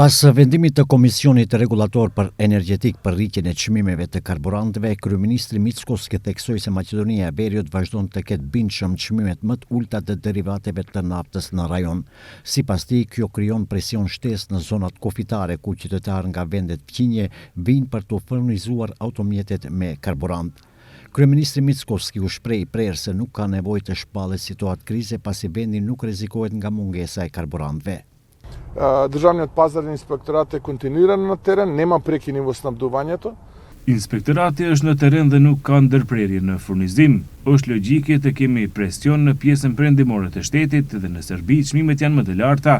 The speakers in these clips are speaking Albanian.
Pas vendimit të Komisionit Rregullator për Energjetik për rritjen e çmimeve të karburantëve, kryeministri Mickoski theksoi se Maqedonia e Veriut vazhdon të ketë bindshëm çmimet më të ulta të derivateve të naftës në rajon. Sipas tij, kjo krijon presion shtesë në zonat kufitare ku qytetarë nga vendet fqinje vijnë për të furnizuar automjetet me karburant. Kryeministri Mickoski u shpreh prerë se nuk ka nevojë të shpallet situatë krize pasi vendi nuk rrezikohet nga mungesa e karburantëve. Державният пазарен инспекторат е континуиран на терен, нема прекини во снабдувањето. Inspektorati është në teren dhe nuk ka ndërprerje në furnizim. Është logjike të kemi presion në pjesën perëndimore të shtetit dhe në Serbi çmimet janë më të larta,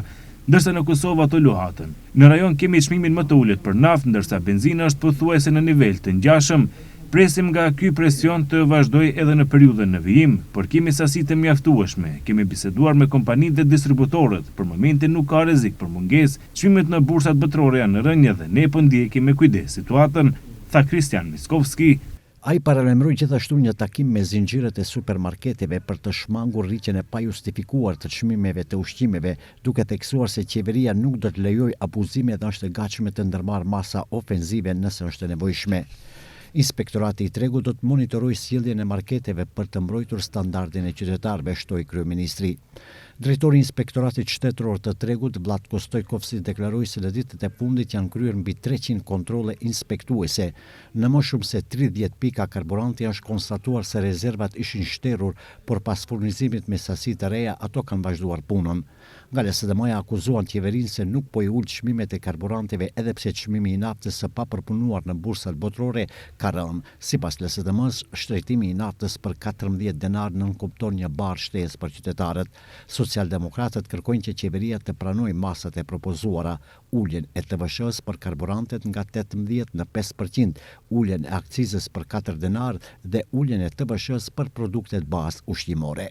ndërsa në Kosovë ato luhatën. Në rajon kemi çmimin më të ulët për naftë, ndërsa benzina është pothuajse në nivel të ngjashëm. Presim nga ky presion të vazhdojë edhe në periudhën në vijim, por kemi sasi të mjaftueshme. Kemi biseduar me kompanitë dhe distributorët, për momentin nuk ka rrezik për mungesë. Çmimet në bursat botërore janë në rënje dhe ne po ndjekim me kujdes situatën, tha Kristian Mickoski. Ai paralajmëroi gjithashtu një takim me zinxhirët e supermarketeve për të shmangur rritjen e pajustifikuar të çmimeve të ushqimeve, duke theksuar se qeveria nuk do të lejojë abuzime dhe është e gatshme të ndërmarrë masa ofenzive nëse është e nevojshme. Inspektorati i Tregut do të monitorojë sjelljen e marketeve për të mbrojtur standardin e qytetarëve, shtoi kryeministri. Drejtori i Inspektoratit Shtetëror të Tregut, Vlatko Stojkovski, deklaroi se në ditët e fundit janë kryer mbi 300 kontrolle inspektuese. Në më shumë se 30 pika karburanti është konstatuar se rezervat ishin shterur, por pas furnizimit me sasi të reja ato kanë vazhduar punën. Nga LSDM-ja akuzuan qeverinë se nuk po i ul çmimet e karburanteve edhe pse çmimi i naftës së papërpunuar në bursat botërore ka rënë. Sipas LSDM-s, shtrejtimi i naftës për 14 denar nënkupton një barë shtesë për qytetarët. Socialdemokratët kërkojnë që qeveria të pranojë masat e propozuara, uljen e TVSH-s për karburantet nga 18 në 5%, uljen e akcizës për 4 denar dhe uljen e TVSH-s për produktet bazë ushqimore.